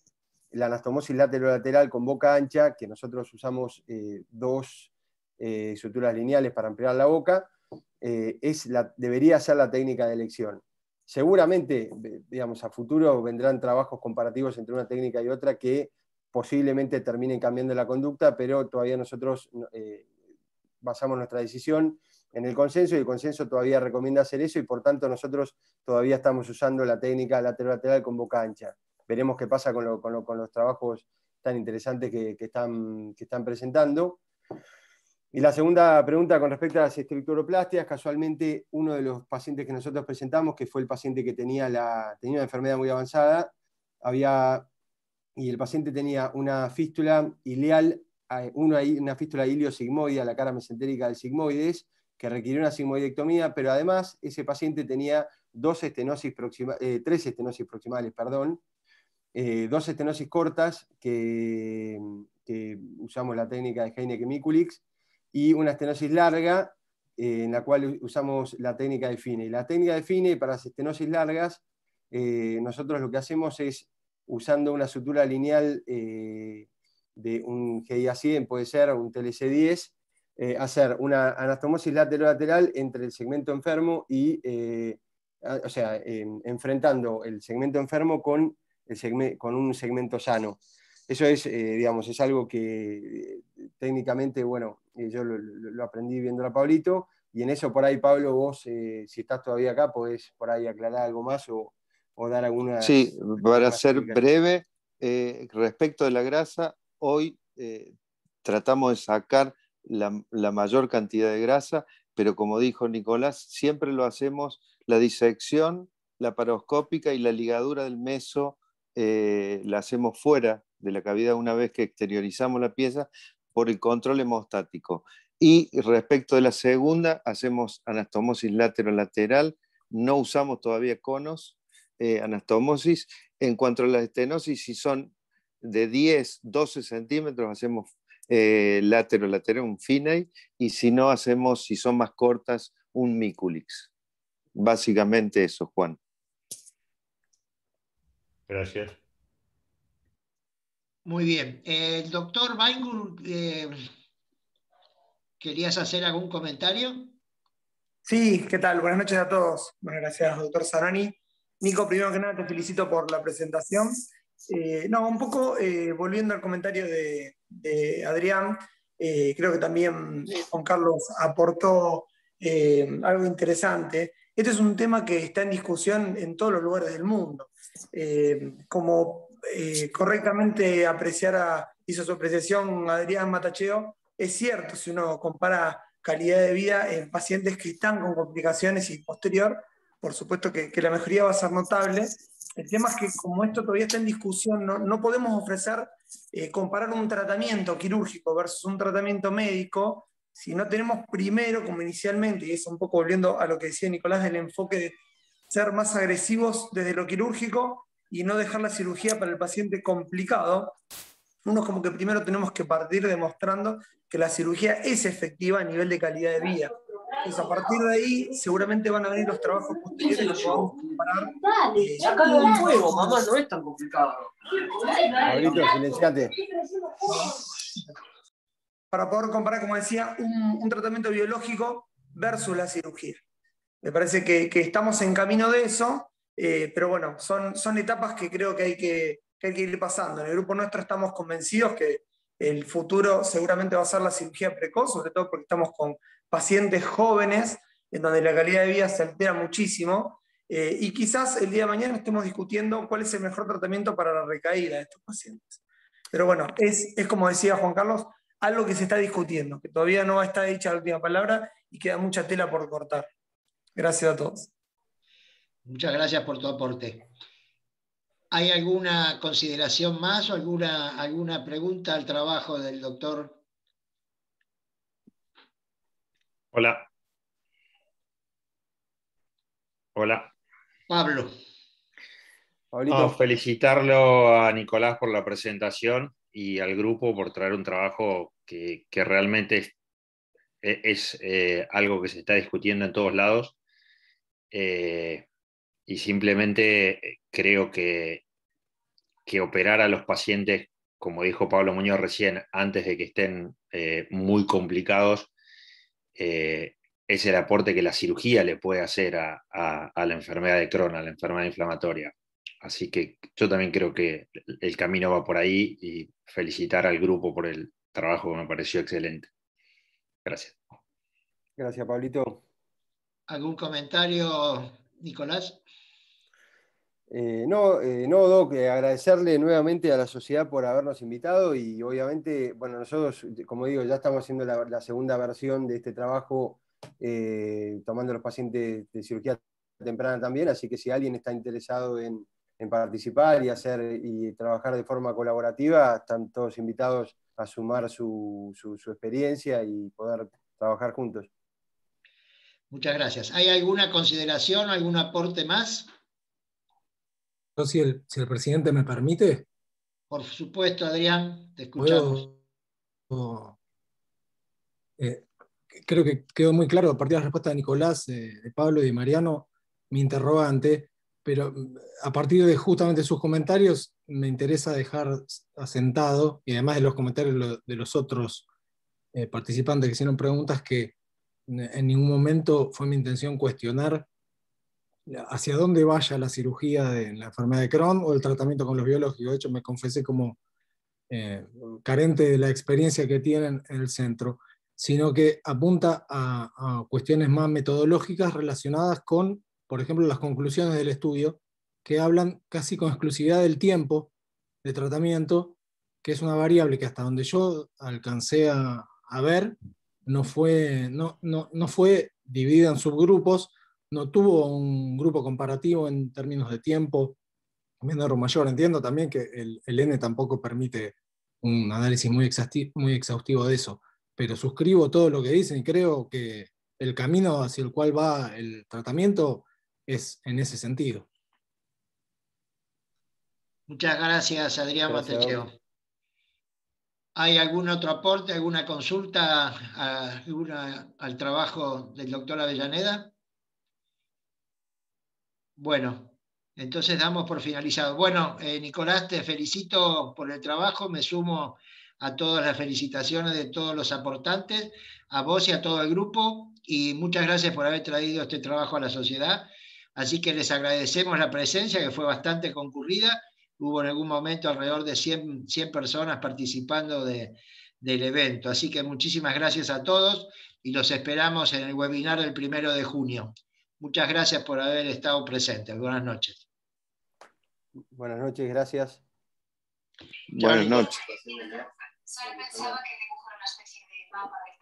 Speaker 8: la anastomosis lateral con boca ancha, que nosotros usamos 2 suturas lineales para ampliar la boca, debería ser la técnica de elección. Seguramente, digamos, a futuro vendrán trabajos comparativos entre una técnica y otra que posiblemente terminen cambiando la conducta, pero todavía nosotros basamos nuestra decisión en el consenso, y el consenso todavía recomienda hacer eso, y por tanto nosotros todavía estamos usando la técnica lateral con boca ancha. Veremos qué pasa con los trabajos tan interesantes que están presentando. Y la segunda pregunta con respecto a las estructuroplastias, casualmente uno de los pacientes que nosotros presentamos, que fue el paciente que tenía una enfermedad muy avanzada, y el paciente tenía una fístula ileal, una fístula iliosigmoide a la cara mesentérica del sigmoides, que requirió una sigmoidectomía, pero además ese paciente tenía 3 estenosis proximales, 2 estenosis cortas, que usamos la técnica de Heineke-Mikulix, y una estenosis larga, en la cual usamos la técnica de Fine. La técnica de Fine para las estenosis largas, nosotros lo que hacemos es, usando una sutura lineal de un GIA-100, puede ser un TLC-10, hacer una anastomosis lateral entre el segmento enfermo y, enfrentando el segmento enfermo con un segmento sano. Eso es, digamos, es algo que técnicamente, bueno, yo lo aprendí viendo a Pablito, y en eso por ahí, Pablo, vos, si estás todavía acá, podés por ahí aclarar algo más o dar alguna...
Speaker 11: Sí, para ser breve, respecto de la grasa, hoy tratamos de sacar la mayor cantidad de grasa, pero como dijo Nicolás, siempre lo hacemos, la disección laparoscópica y la ligadura del meso la hacemos fuera de la cavidad una vez que exteriorizamos la pieza por el control hemostático. Y respecto de la segunda, hacemos anastomosis lateral, no usamos todavía conos, anastomosis. En cuanto a las estenosis, si son de 10, 12 centímetros, hacemos lateral, un Finey, y si no, hacemos, si son más cortas, un Mikulix. Básicamente eso, Juan.
Speaker 12: Gracias.
Speaker 5: Muy bien. El doctor Weingut, ¿querías hacer algún comentario?
Speaker 13: Sí, ¿qué tal? Buenas noches a todos. Bueno, gracias, doctor Zanoni. Nico, primero que nada te felicito por la presentación. Un poco volviendo al comentario de Adrián, creo que también Juan Carlos aportó algo interesante. Este es un tema que está en discusión en todos los lugares del mundo. Como correctamente hizo su apreciación Adrián Matacheo, es cierto, si uno compara calidad de vida en pacientes que están con complicaciones y posterior, por supuesto que la mejoría va a ser notable. El tema es que como esto todavía está en discusión, no podemos ofrecer, comparar un tratamiento quirúrgico versus un tratamiento médico, si no tenemos primero, como inicialmente, y es un poco volviendo a lo que decía Nicolás, del enfoque de ser más agresivos desde lo quirúrgico y no dejar la cirugía para el paciente complicado. Uno como que primero tenemos que partir demostrando que la cirugía es efectiva a nivel de calidad de vida. Entonces, a partir de ahí, seguramente van a venir los trabajos posteriores que podamos comparar.
Speaker 14: Sácalo del juego, mamá, no es tan complicado.
Speaker 8: Pablito, silenciate.
Speaker 13: Para poder comparar, como decía, un tratamiento biológico versus la cirugía. Me parece que estamos en camino de eso, pero bueno, son etapas que creo que hay que ir pasando. En el grupo nuestro estamos convencidos que el futuro seguramente va a ser la cirugía precoz, sobre todo porque estamos con pacientes jóvenes, en donde la calidad de vida se altera muchísimo, y quizás el día de mañana estemos discutiendo cuál es el mejor tratamiento para la recaída de estos pacientes. Pero bueno, es como decía Juan Carlos, algo que se está discutiendo, que todavía no está hecha la última palabra y queda mucha tela por cortar. Gracias a todos.
Speaker 5: Muchas gracias por tu aporte. ¿Hay alguna consideración más o alguna pregunta al trabajo del doctor?
Speaker 15: Hola. Hola.
Speaker 5: Pablo.
Speaker 15: No, felicitarlo a Nicolás por la presentación y al grupo por traer un trabajo que realmente es algo que se está discutiendo en todos lados. Y simplemente creo que operar a los pacientes, como dijo Pablo Muñoz recién, antes de que estén muy complicados, es el aporte que la cirugía le puede hacer a la enfermedad de Crohn, a la enfermedad inflamatoria. Así que yo también creo que el camino va por ahí y felicitar al grupo por el trabajo que me pareció excelente. Gracias.
Speaker 8: Gracias, Pablito.
Speaker 5: ¿Algún comentario, Nicolás?
Speaker 8: No, Doc, agradecerle nuevamente a la sociedad por habernos invitado y obviamente, bueno, nosotros, como digo, ya estamos haciendo la segunda versión de este trabajo, tomando los pacientes de cirugía temprana también, así que si alguien está interesado en participar y trabajar de forma colaborativa, están todos invitados a sumar su experiencia y poder trabajar juntos.
Speaker 5: Muchas gracias. ¿Hay alguna consideración, algún aporte más?
Speaker 10: Si el presidente me permite.
Speaker 5: Por supuesto, Adrián, te escuchamos.
Speaker 10: Creo que quedó muy claro a partir de la respuesta de Nicolás, de Pablo y de Mariano, mi interrogante, pero a partir de justamente sus comentarios me interesa dejar asentado, y además de los comentarios de los otros participantes que hicieron preguntas, que en ningún momento fue mi intención cuestionar hacia dónde vaya la cirugía de la enfermedad de Crohn o el tratamiento con los biológicos. De hecho, me confesé como carente de la experiencia que tienen en el centro, sino que apunta a cuestiones más metodológicas relacionadas con, por ejemplo, las conclusiones del estudio, que hablan casi con exclusividad del tiempo de tratamiento, que es una variable que hasta donde yo alcancé a ver, no fue dividida en subgrupos, no tuvo un grupo comparativo en términos de tiempo menor o mayor. Entiendo también que el N tampoco permite un análisis muy exhaustivo de eso, pero suscribo todo lo que dicen y creo que el camino hacia el cual va el tratamiento es en ese sentido.
Speaker 5: Muchas gracias, Adrián Matecheo. ¿Hay algún otro aporte, alguna consulta al trabajo del doctor Avellaneda? Bueno, entonces damos por finalizado. Bueno, Nicolás, te felicito por el trabajo, me sumo a todas las felicitaciones de todos los aportantes, a vos y a todo el grupo, y muchas gracias por haber traído este trabajo a la sociedad. Así que les agradecemos la presencia, que fue bastante concurrida. Hubo en algún momento alrededor de 100 personas participando del evento. Así que muchísimas gracias a todos y los esperamos en el webinar del 1 de junio. Muchas gracias por haber estado presentes. Buenas noches.
Speaker 8: Buenas noches, gracias.
Speaker 11: Buenas noches.
Speaker 16: Solo pensaba que dibujar una especie de mapa de